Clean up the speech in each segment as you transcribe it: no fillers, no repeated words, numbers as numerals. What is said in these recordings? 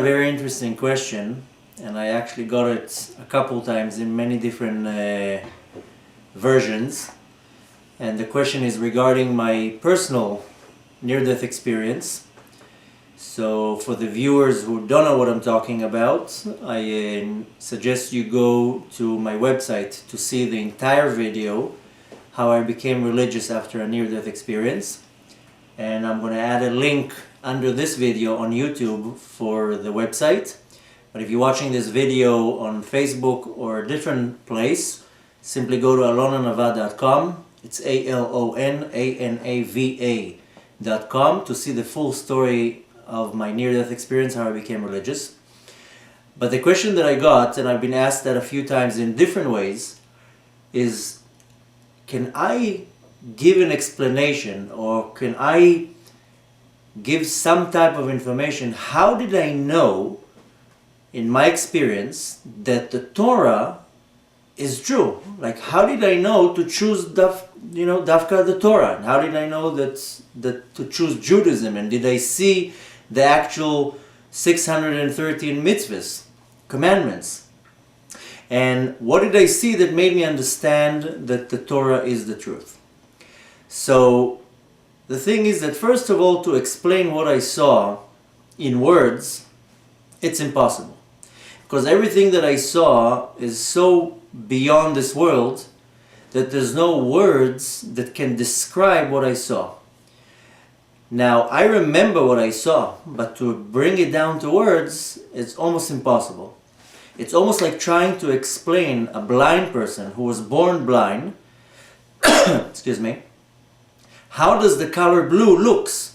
A very interesting question, and I actually got it a couple times in many different versions. And the question is regarding my personal near-death experience. So for the viewers who don't know what I'm talking about, I suggest you go to my website to see the entire video, how I became religious after a near-death experience. And I'm going to add a link under this video on YouTube for the website. But if you're watching this video on Facebook or a different place, simply go to alonanava.com. It's ALONANAVA.com to see the full story of my near-death experience, how I became religious. But the question that I got, and I've been asked that a few times in different ways, is can I give an explanation, or can I give some type of information? How did I know, in my experience, that the Torah is true? Like, how did I know to choose Dafka the Torah? And how did I know that to choose Judaism? And did I see the actual 613 mitzvahs, commandments? And what did I see that made me understand that the Torah is the truth? So the thing is that, first of all, to explain what I saw in words, it's impossible. Because everything that I saw is so beyond this world that there's no words that can describe what I saw. Now, I remember what I saw, but to bring it down to words, it's almost impossible. It's almost like trying to explain a blind person who was born blind, excuse me, how does the color blue looks?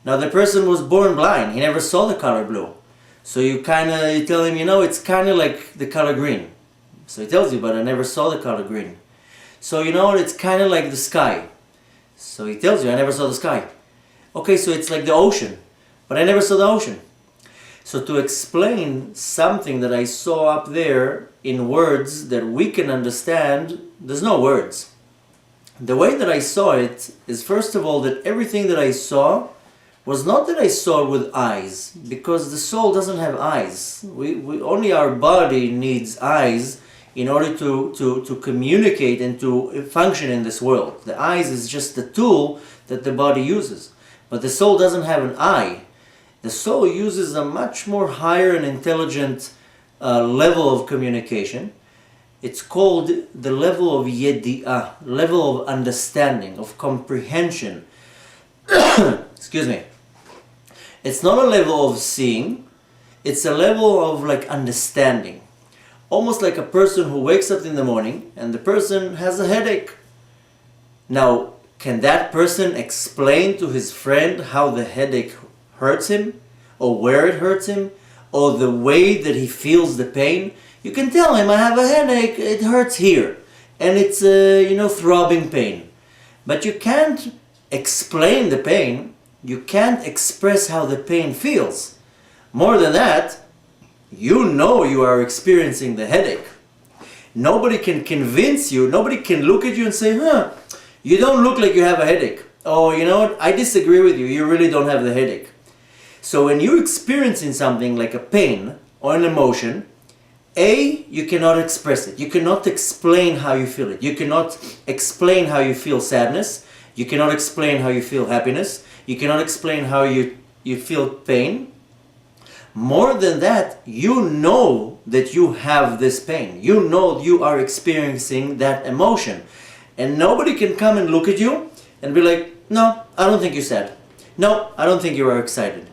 Now, the person was born blind. He never saw the color blue. So you tell him, it's kind of like the color green. So he tells you, but I never saw the color green. So it's kind of like the sky. So he tells you, I never saw the sky. Okay, so it's like the ocean, but I never saw the ocean. So to explain something that I saw up there in words that we can understand, there's no words. The way that I saw it is, first of all, that everything that I saw was not that I saw with eyes, because the soul doesn't have eyes. We only our body needs eyes in order to communicate and to function in this world. The eyes is just the tool that the body uses. But the soul doesn't have an eye. The soul uses a much more higher and intelligent level of communication. It's called the level of yedi'ah, level of understanding, of comprehension. Excuse me. It's not a level of seeing, it's a level of understanding. Almost like a person who wakes up in the morning and the person has a headache. Now, can that person explain to his friend how the headache hurts him, or where it hurts him, or the way that he feels the pain? You can tell him, I have a headache, it hurts here, and it's throbbing pain. But you can't explain the pain, you can't express how the pain feels. More than that, you are experiencing the headache. Nobody can convince you, nobody can look at you and say, you don't look like you have a headache. Oh, I disagree with you, you really don't have the headache. So when you're experiencing something like a pain or an emotion, you cannot express it. You cannot explain how you feel it. You cannot explain how you feel sadness. You cannot explain how you feel happiness. You cannot explain how you feel pain. More than that, you know that you have this pain. You know you are experiencing that emotion. And nobody can come and look at you and be like, no, I don't think you're sad. No, I don't think you are excited.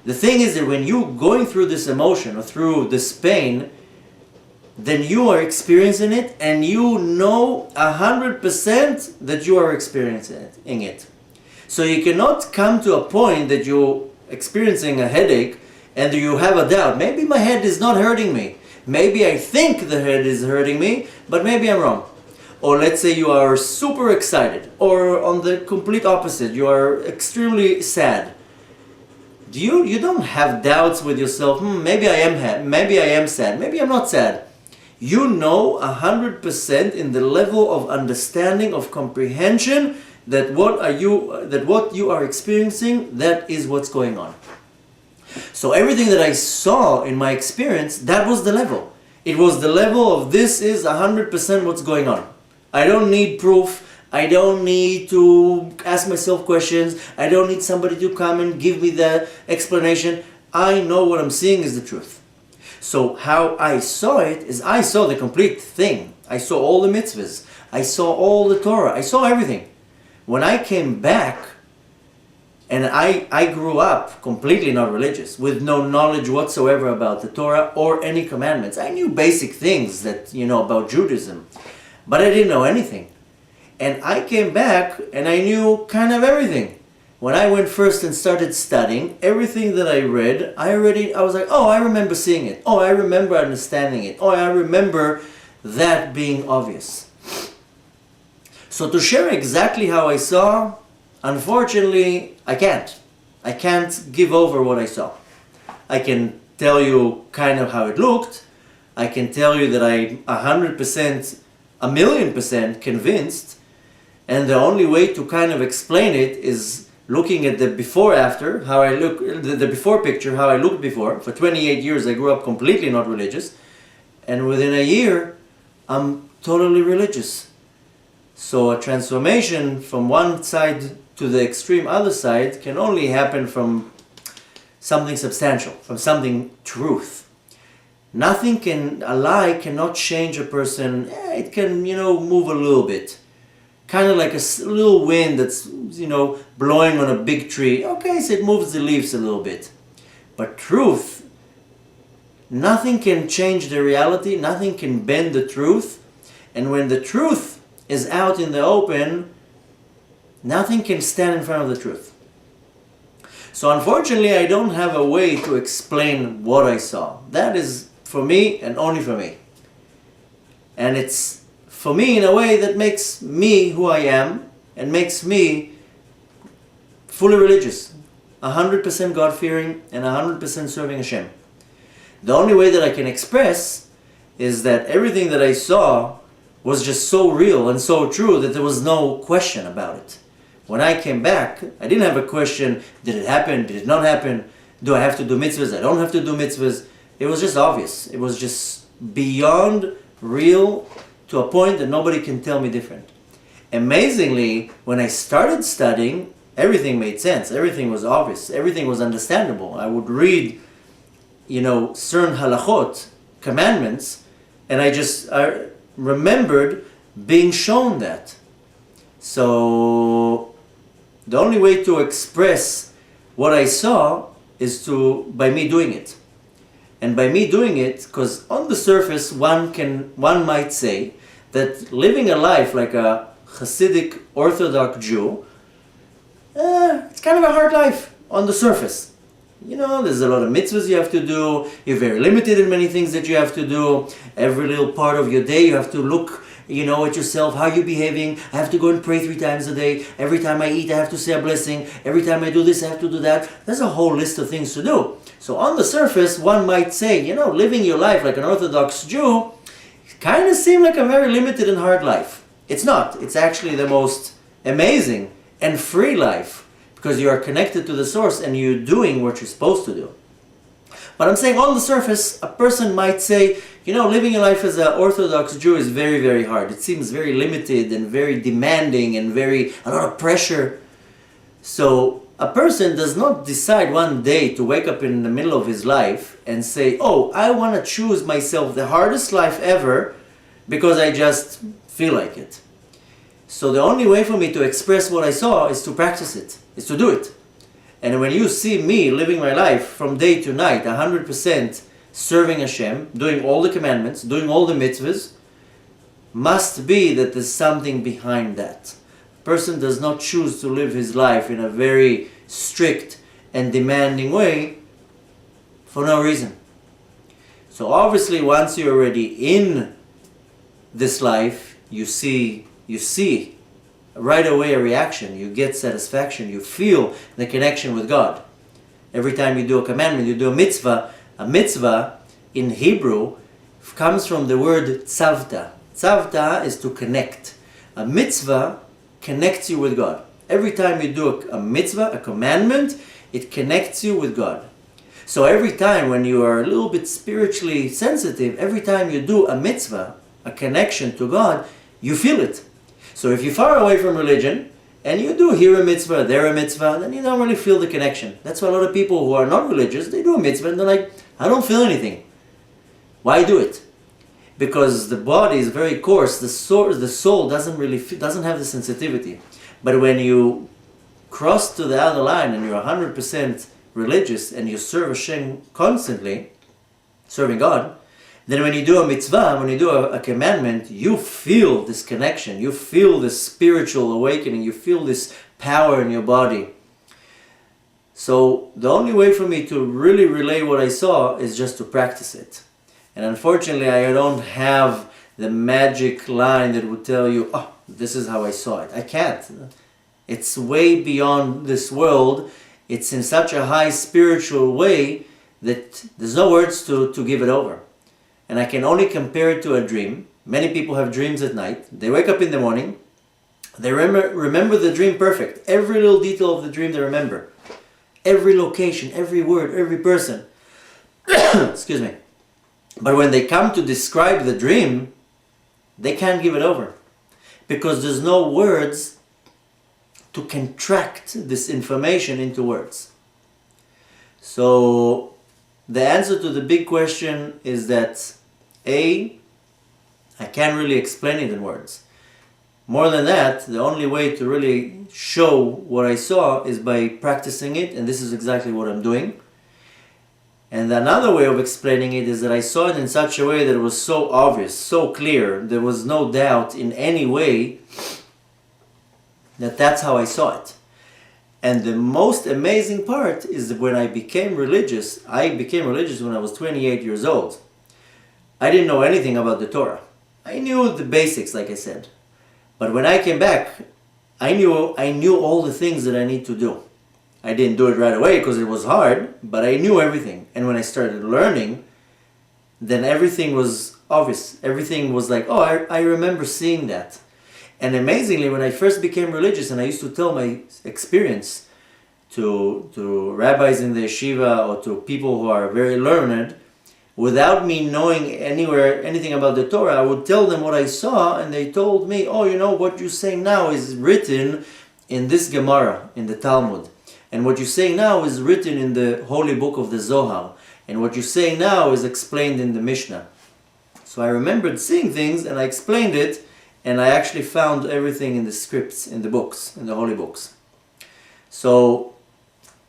The thing is that when you're going through this emotion or through this pain, then you are experiencing it, and you know 100% that you are experiencing it. So you cannot come to a point that you're experiencing a headache and you have a doubt. Maybe my head is not hurting me. Maybe I think the head is hurting me, but maybe I'm wrong. Or let's say you are super excited, or on the complete opposite, you are extremely sad. You don't have doubts with yourself, maybe I am sad, maybe I'm not sad. You know 100% in the level of understanding, of comprehension, that what you are experiencing, that is what's going on. So everything that I saw in my experience, that was the level. It was the level of this is 100% what's going on. I don't need proof. I don't need to ask myself questions. I don't need somebody to come and give me the explanation. I know what I'm seeing is the truth. So how I saw it is I saw the complete thing. I saw all the mitzvahs. I saw all the Torah. I saw everything. When I came back, and I grew up completely not religious, with no knowledge whatsoever about the Torah or any commandments. I knew basic things that, about Judaism, but I didn't know anything. And I came back and I knew kind of everything. When I went first and started studying, everything that I read, I was like, oh, I remember seeing it. Oh, I remember understanding it. Oh, I remember that being obvious. So to share exactly how I saw, unfortunately, I can't. I can't give over what I saw. I can tell you kind of how it looked. I can tell you that I'm 100%, 1,000,000% convinced. And the only way to kind of explain it is looking at the before-after, how I look, the before picture, how I looked before. For 28 years, I grew up completely not religious. And within a year, I'm totally religious. So a transformation from one side to the extreme other side can only happen from something substantial, from something truth. A lie cannot change a person. It can, move a little bit. Kind of like a little wind that's, blowing on a big tree. Okay, so it moves the leaves a little bit. But truth, nothing can change the reality, nothing can bend the truth. And when the truth is out in the open, nothing can stand in front of the truth. So unfortunately, I don't have a way to explain what I saw. That is for me and only for me. And it's for me in a way that makes me who I am and makes me fully religious, 100% God-fearing and 100% serving Hashem. The only way that I can express is that everything that I saw was just so real and so true that there was no question about it. When I came back, I didn't have a question, did it happen, did it not happen, do I have to do mitzvahs, I don't have to do mitzvahs. It was just obvious. It was just beyond real to a point that nobody can tell me different. Amazingly, when I started studying, everything made sense, everything was obvious, everything was understandable. I would read, certain halachot, commandments, and I remembered being shown that. So the only way to express what I saw is by me doing it. And by me doing it, because on the surface one might say that living a life like a Hasidic Orthodox Jew, it's kind of a hard life on the surface. There's a lot of mitzvahs you have to do, you're very limited in many things that you have to do, every little part of your day you have to look at yourself, how you're behaving. I have to go and pray 3 times a day. Every time I eat, I have to say a blessing. Every time I do this, I have to do that. There's a whole list of things to do. So on the surface, one might say, living your life like an Orthodox Jew kind of seems like a very limited and hard life. It's not. It's actually the most amazing and free life because you are connected to the source and you're doing what you're supposed to do. But I'm saying on the surface, a person might say, living a life as an Orthodox Jew is very, very hard. It seems very limited and very demanding and a lot of pressure. So a person does not decide one day to wake up in the middle of his life and say, oh, I want to choose myself the hardest life ever because I just feel like it. So the only way for me to express what I saw is to practice it, is to do it. And when you see me living my life from day to night, 100% serving Hashem, doing all the commandments, doing all the mitzvahs, must be that there's something behind that. A person does not choose to live his life in a very strict and demanding way for no reason. So obviously once you're already in this life, you see right away a reaction, you get satisfaction, you feel the connection with God. Every time you do a commandment, you do a mitzvah. A mitzvah in Hebrew comes from the word tzavta. Tzavta is to connect. A mitzvah connects you with God. Every time you do a mitzvah, a commandment, it connects you with God. So every time when you are a little bit spiritually sensitive, every time you do a mitzvah, a connection to God, you feel it. So if you're far away from religion, and you do here a mitzvah, there a mitzvah, then you don't really feel the connection. That's why a lot of people who are not religious, they do a mitzvah and they're like, I don't feel anything. Why do it? Because the body is very coarse, the soul doesn't have the sensitivity. But when you cross to the other line and you're 100% religious and you serve Hashem constantly, serving God, then when you do a mitzvah, when you do a commandment, you feel this connection, you feel this spiritual awakening, you feel this power in your body. So the only way for me to really relay what I saw is just to practice it. And unfortunately, I don't have the magic line that would tell you, oh, this is how I saw it. I can't. It's way beyond this world. It's in such a high spiritual way that there's no words to give it over. And I can only compare it to a dream. Many people have dreams at night. They wake up in the morning. They remember the dream perfect. Every little detail of the dream they remember. Every location, every word, every person. Excuse me. But when they come to describe the dream, they can't give it over. Because there's no words to contract this information into words. So the answer to the big question is that I can't really explain it in words. More than that, the only way to really show what I saw is by practicing it, and this is exactly what I'm doing. And another way of explaining it is that I saw it in such a way that it was so obvious, so clear, there was no doubt in any way that that's how I saw it. And the most amazing part is that when I became religious when I was 28 years old. I didn't know anything about the Torah. I knew the basics, like I said. But when I came back, I knew all the things that I need to do. I didn't do it right away because it was hard, but I knew everything. And when I started learning, then everything was obvious. Everything was like, oh, I remember seeing that. And amazingly, when I first became religious, and I used to tell my experience to rabbis in the yeshiva or to people who are very learned, without me knowing anything about the Torah, I would tell them what I saw, and they told me, oh, you know, what you're saying now is written in this Gemara, in the Talmud. And what you're saying now is written in the holy book of the Zohar. And what you're saying now is explained in the Mishnah. So I remembered seeing things, and I explained it, and I actually found everything in the scripts, in the books, in the holy books. So,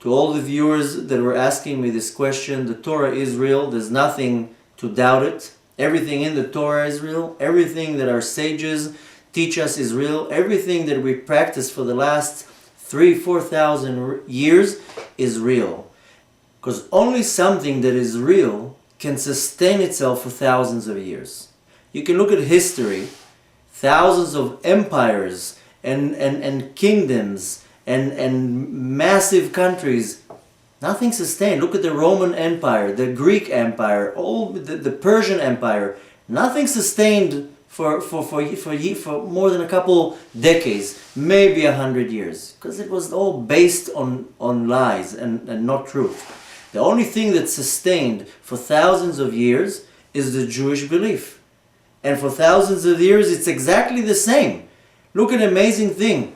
to all the viewers that were asking me this question, the Torah is real. There's nothing to doubt it. Everything in the Torah is real. Everything that our sages teach us is real. Everything that we practice for the last 3,000-4,000 years is real. Because only something that is real can sustain itself for thousands of years. You can look at history. Thousands of empires and kingdoms and massive countries, nothing sustained. Look at the Roman Empire, the Greek Empire, all the Persian Empire. Nothing sustained for more than a couple decades, maybe 100 years, because it was all based on lies and not truth. The only thing that sustained for thousands of years is the Jewish belief. And for thousands of years, it's exactly the same. Look at an amazing thing.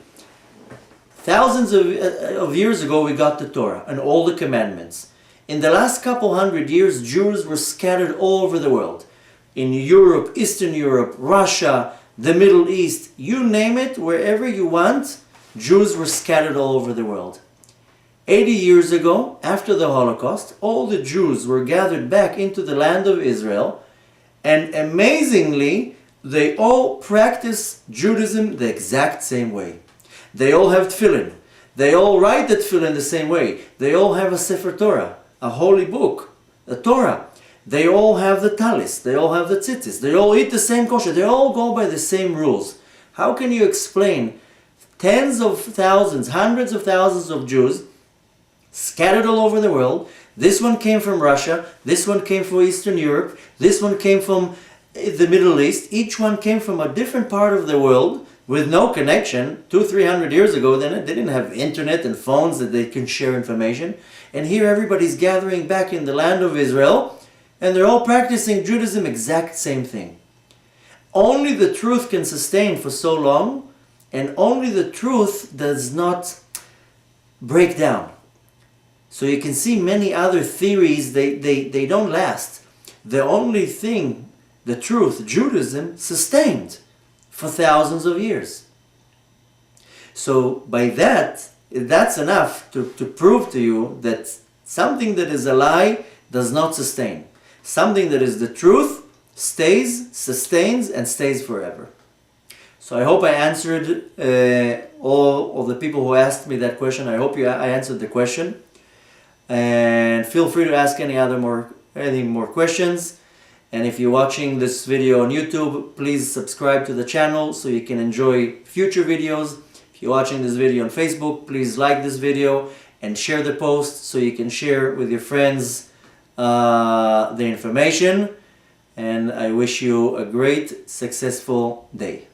Thousands of years ago, we got the Torah and all the commandments. In the last couple hundred years, Jews were scattered all over the world. In Europe, Eastern Europe, Russia, the Middle East, you name it, wherever you want, Jews were scattered all over the world. 80 years ago, after the Holocaust, all the Jews were gathered back into the land of Israel. And amazingly, they all practice Judaism the exact same way. They all have tefillin. They all write the tefillin the same way. They all have a Sefer Torah, a holy book, a Torah. They all have the talis. They all have the tzitzis. They all eat the same kosher. They all go by the same rules. How can you explain tens of thousands, hundreds of thousands of Jews scattered all over the world? This one came from Russia, this one came from Eastern Europe, this one came from the Middle East. Each one came from a different part of the world with no connection. 200-300 years ago, then they didn't have internet and phones that they can share information. And here everybody's gathering back in the land of Israel, and they're all practicing Judaism, exact same thing. Only the truth can sustain for so long, and only the truth does not break down. So you can see many other theories, they don't last. The only thing, the truth, Judaism, sustained for thousands of years. So by that's enough to prove to you that something that is a lie does not sustain. Something that is the truth stays, sustains, and stays forever. So I hope I answered all of the people who asked me that question. I hope I answered the question. And feel free to ask any more questions. And if you're watching this video on YouTube, please subscribe to the channel so you can enjoy future videos. If you're watching this video on Facebook, please like this video and share the post so you can share with your friends the information. And I wish you a great, successful day.